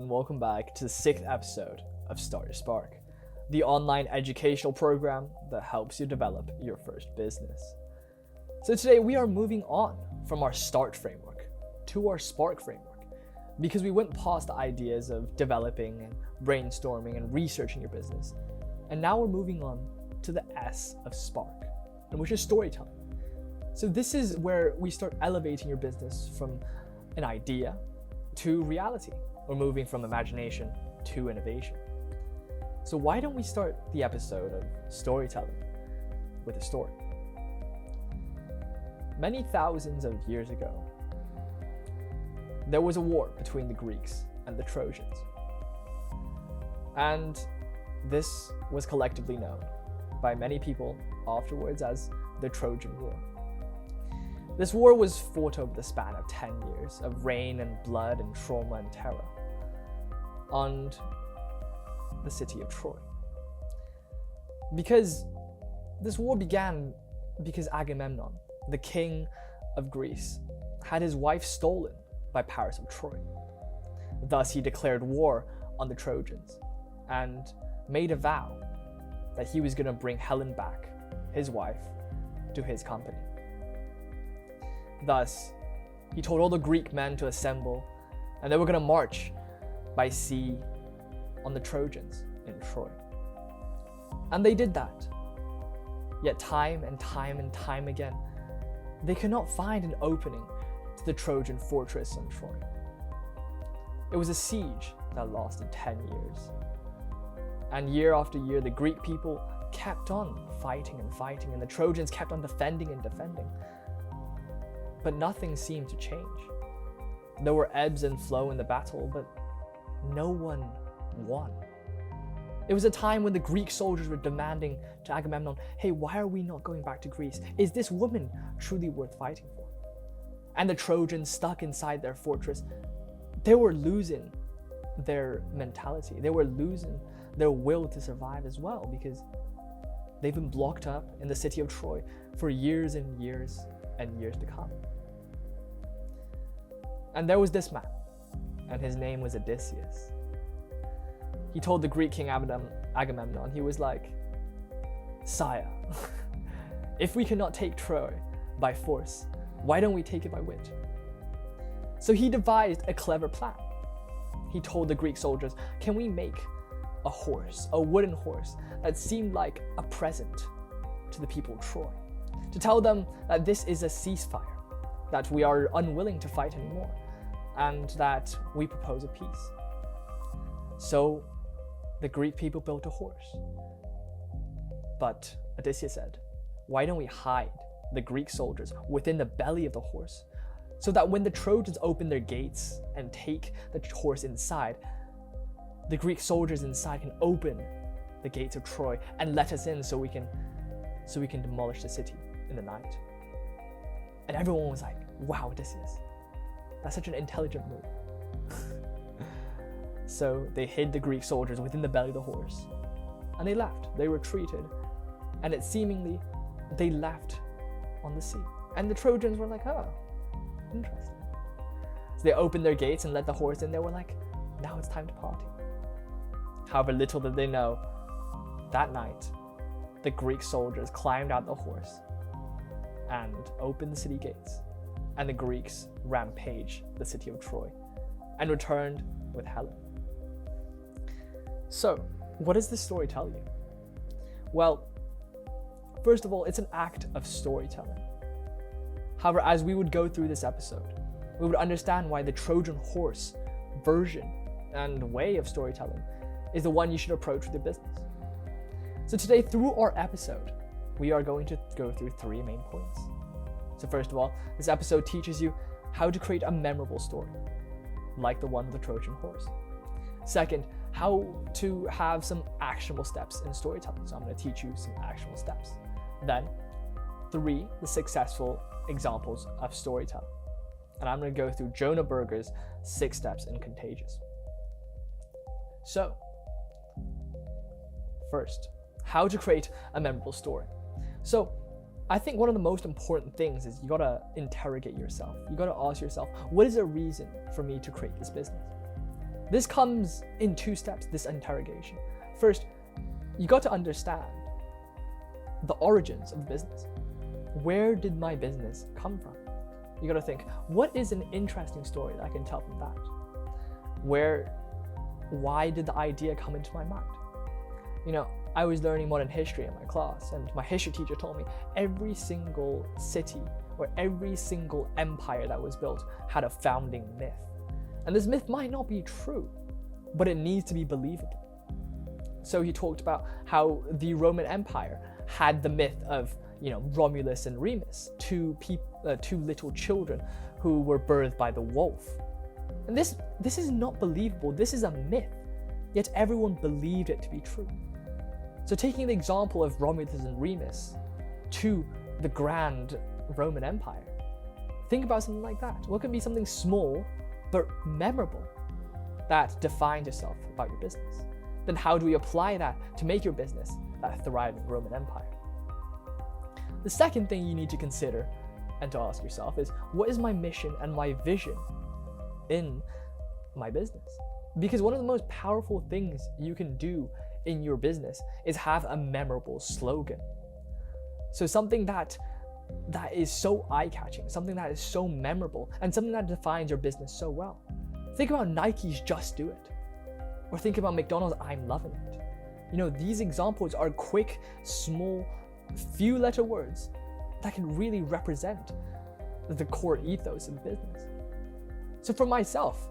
and welcome back to the 6th episode of Start Your Spark, the online educational program that helps you develop your first business. So today we are moving on from our START framework to our SPARK framework, because we went past the ideas of developing and brainstorming and researching your business, and now we're moving on to the S of SPARK, and which is storytelling. So this is where we start elevating your business from an idea to reality. We're moving from imagination to innovation. So why don't we start the episode of storytelling with a story? Many thousands of years ago, there was a war between the Greeks and the Trojans. And this was collectively known by many people afterwards as the Trojan War. This war was fought over the span of 10 years of rain and blood and trauma and terror on the city of Troy. Because this war began because Agamemnon, the king of Greece, had his wife stolen by Paris of Troy. Thus he declared war on the Trojans and made a vow that he was going to bring Helen back, his wife, to his company. Thus, he told all the Greek men to assemble, and they were going to march by sea on the Trojans in Troy. And they did that. Yet time and time again, they could not find an opening to the Trojan fortress on Troy. It was a siege that lasted 10 years. And year after year, the Greek people kept on fighting, and the Trojans kept on defending. But nothing seemed to change. There were ebbs and flow in the battle, but no one won. It was a time when the Greek soldiers were demanding to Agamemnon, hey, why are we not going back to Greece? Is this woman truly worth fighting for? And the Trojans, stuck inside their fortress, they were losing their mentality. They were losing their will to survive as well, because they've been blocked up in the city of Troy for years and years and years to come. And there was this man, and his name was Odysseus. He told the Greek king Agamemnon, he was like, Sire, if we cannot take Troy by force, why don't we take it by wit? So he devised a clever plan. He told the Greek soldiers, can we make a horse, a wooden horse, that seemed like a present to the people of Troy, to tell them that this is a ceasefire, that we are unwilling to fight anymore, and that we propose a peace. So the Greek people built a horse. But Odysseus said, why don't we hide the Greek soldiers within the belly of the horse, so that when the Trojans open their gates and take the horse inside, the Greek soldiers inside can open the gates of Troy and let us in so we can demolish the city in the night. And everyone was like, wow, Odysseus, that's such an intelligent move. So they hid the Greek soldiers within the belly of the horse, and they left. They retreated, and it seemingly they left on the sea. And the Trojans were like, oh, interesting. So they opened their gates and let the horse in. They were like, now it's time to party. However, little did they know, that night, the Greek soldiers climbed out the horse and opened the city gates, and the Greeks rampaged the city of Troy and returned with Helen. So, what does this story tell you? Well, first of all, it's an act of storytelling. However, as we would go through this episode, we would understand why the Trojan horse version and way of storytelling is the one you should approach with your business. So today, through our episode, we are going to go through 3 main points. So first of all, this episode teaches you how to create a memorable story, like the one with the Trojan horse. Second, how to have some actionable steps in storytelling. So I'm going to teach you some actionable steps. Then, 3, the successful examples of storytelling. And I'm going to go through Jonah Berger's 6 steps in Contagious. So, first, how to create a memorable story. So, I think one of the most important things is you gotta interrogate yourself. You gotta ask yourself, what is a reason for me to create this business? This comes in 2 steps, this interrogation. First, you got to understand the origins of the business. Where did my business come from? You got to think, what is an interesting story that I can tell from that? Why did the idea come into my mind? I was learning modern history in my class, and my history teacher told me every single city or every single empire that was built had a founding myth. And this myth might not be true, but it needs to be believable. So he talked about how the Roman Empire had the myth of, Romulus and Remus, two little children who were birthed by the wolf. And this is not believable. This is a myth, yet everyone believed it to be true. So taking the example of Romulus and Remus to the grand Roman Empire, think about something like that. What can be something small but memorable that defines yourself about your business? Then how do we apply that to make your business that thriving Roman Empire? The second thing you need to consider and to ask yourself is, what is my mission and my vision in my business? Because one of the most powerful things you can do in your business is have a memorable slogan. So something that is so eye-catching, something that is so memorable, and something that defines your business so well. Think about Nike's Just Do It, or think about McDonald's I'm Loving It. These examples are quick, small, few-letter words that can really represent the core ethos of business. So for myself,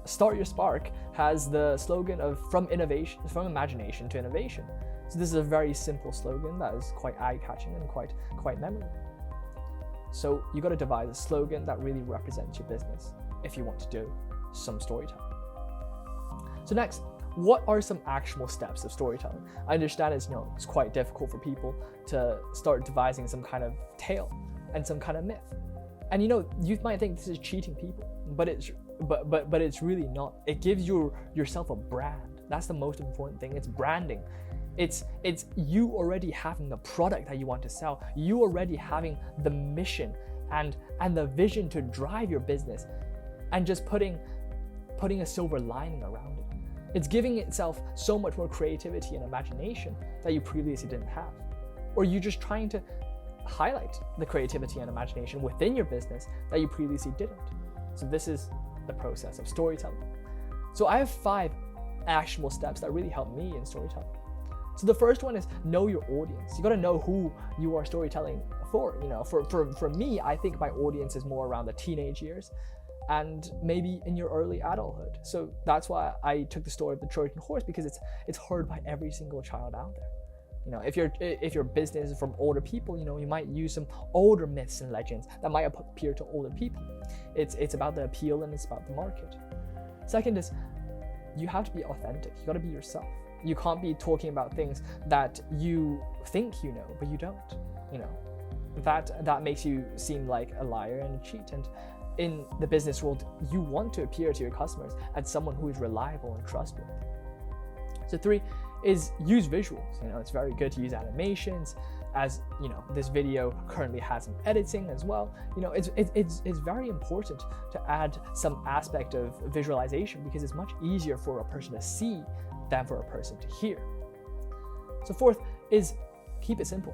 Start Your Spark has the slogan of from imagination to innovation. So this is a very simple slogan that is quite eye-catching and quite memorable. So you got to devise a slogan that really represents your business if you want to do some storytelling. So next, what are some actionable steps of storytelling? I understand it's quite difficult for people to start devising some kind of tale and some kind of myth. And you might think this is cheating people, but it's really not. It gives yourself a brand. That's the most important thing. It's branding. It's you already having the product that you want to sell. You already having the mission and the vision to drive your business, and just putting a silver lining around it. It's giving itself so much more creativity and imagination that you previously didn't have. Or you're just trying to highlight the creativity and imagination within your business that you previously didn't. So this is the process of storytelling. So I have 5 actionable steps that really help me in storytelling. So the first one is know your audience. You got to know who you are storytelling for. For me, I think my audience is more around the teenage years and maybe in your early adulthood. So that's why I took the story of the Trojan horse, because it's heard by every single child out there. If your business is from older people, you might use some older myths and legends that might appeal to older people. It's about the appeal and it's about the market. Second is you have to be authentic. You got to be yourself. You can't be talking about things that you think you know, but you don't. That makes you seem like a liar and a cheat. And in the business world, you want to appear to your customers as someone who is reliable and trustworthy. So 3 is use visuals. It's very good to use animations, as this video currently has some editing as well. It's very important to add some aspect of visualization, because it's much easier for a person to see than for a person to hear. So 4th is keep it simple.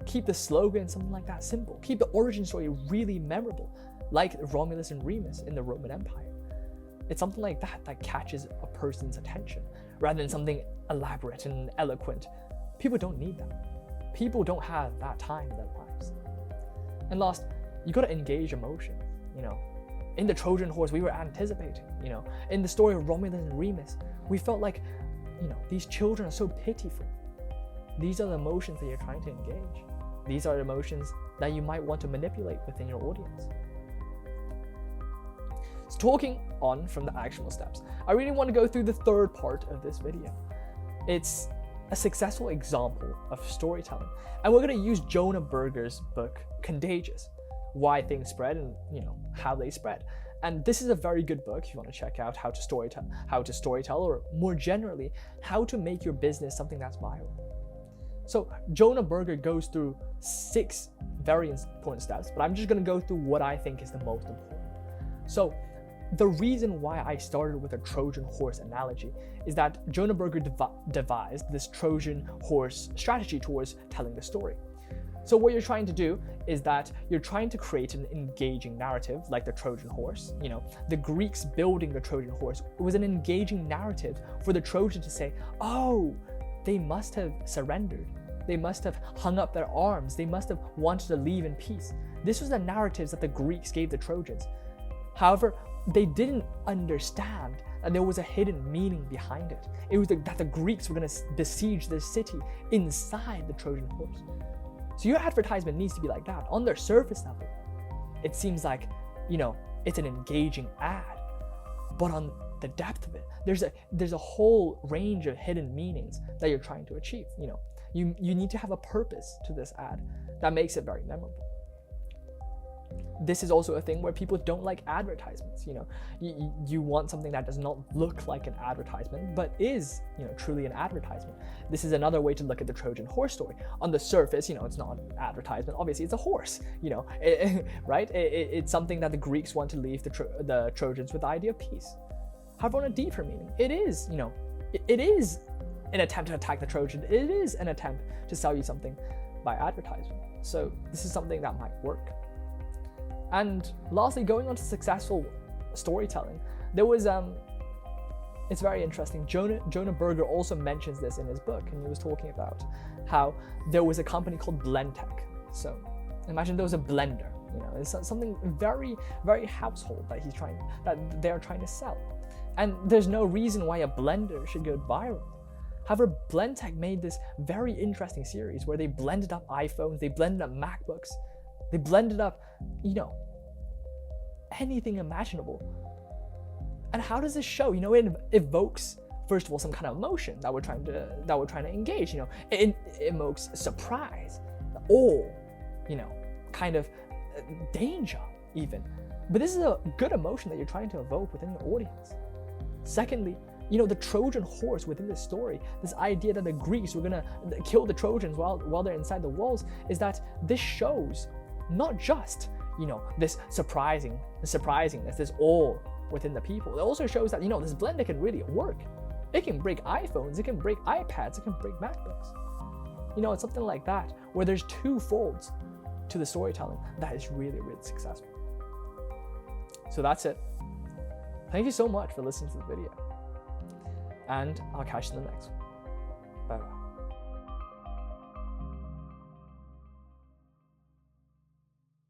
Keep the slogan, something like that, simple. Keep the origin story really memorable, like Romulus and Remus in the Roman Empire. It's something like that catches a person's attention, rather than something elaborate and eloquent. People don't need that. People don't have that time in their lives. And last, you got to engage emotion. In the Trojan horse, we were anticipating. In the story of Romulus and Remus, we felt like, these children are so pitiful. These are the emotions that you're trying to engage. These are the emotions that you might want to manipulate within your audience. So talking on from the actionable steps, I really want to go through the 3rd part of this video. It's a successful example of storytelling. And we're going to use Jonah Berger's book, Contagious, Why Things Spread and how they spread. And this is a very good book if you want to check out how to storytell, or more generally, how to make your business something that's viral. So Jonah Berger goes through 6 very important steps, but I'm just going to go through what I think is the most important. So the reason why I started with a Trojan horse analogy is that Jonah Berger devised this Trojan horse strategy towards telling the story. So what you're trying to do is that you're trying to create an engaging narrative like the Trojan horse. The Greeks building the Trojan horse was an engaging narrative for the Trojan to say, oh, they must have surrendered. They must have hung up their arms. They must have wanted to leave in peace. This was the narratives that the Greeks gave the Trojans. However, they didn't understand that there was a hidden meaning behind it. It was that the Greeks were going to besiege the city inside the Trojan horse. So your advertisement needs to be like that. On their surface level, it seems like, it's an engaging ad. But on the depth of it, there's a whole range of hidden meanings that you're trying to achieve. You need to have a purpose to this ad that makes it very memorable. This is also a thing where people don't like advertisements. You want something that does not look like an advertisement, but is, truly an advertisement. This is another way to look at the Trojan horse story. On the surface, it's not an advertisement. Obviously, it's a horse. Right? It's something that the Greeks want to leave the Trojans with the idea of peace. However, on a deeper meaning, it is, it is an attempt to attack the Trojan. It is an attempt to sell you something by advertisement. So this is something that might work. And lastly, going on to successful storytelling, there was it's very interesting. Jonah Berger also mentions this in his book, and he was talking about how there was a company called Blendtec. So imagine there was a blender. It's something very, very household that they're trying to sell, and there's no reason why a blender should go viral. However, Blendtec made this very interesting series where they blended up iPhones, they blended up MacBooks, they blended up, anything imaginable. And how does this show? It evokes, first of all, some kind of emotion that we're trying to engage. It evokes surprise, awe, kind of danger even. But this is a good emotion that you're trying to evoke within your audience. Secondly, the Trojan horse within this story, this idea that the Greeks were gonna kill the Trojans while they're inside the walls, is that this shows not just, this surprisingness, this awe within the people. It also shows that, this blender can really work. It can break iPhones, it can break iPads, it can break MacBooks. It's something like that, where there's two folds to the storytelling that is really, really successful. So that's it. Thank you so much for listening to the video. And I'll catch you in the next one.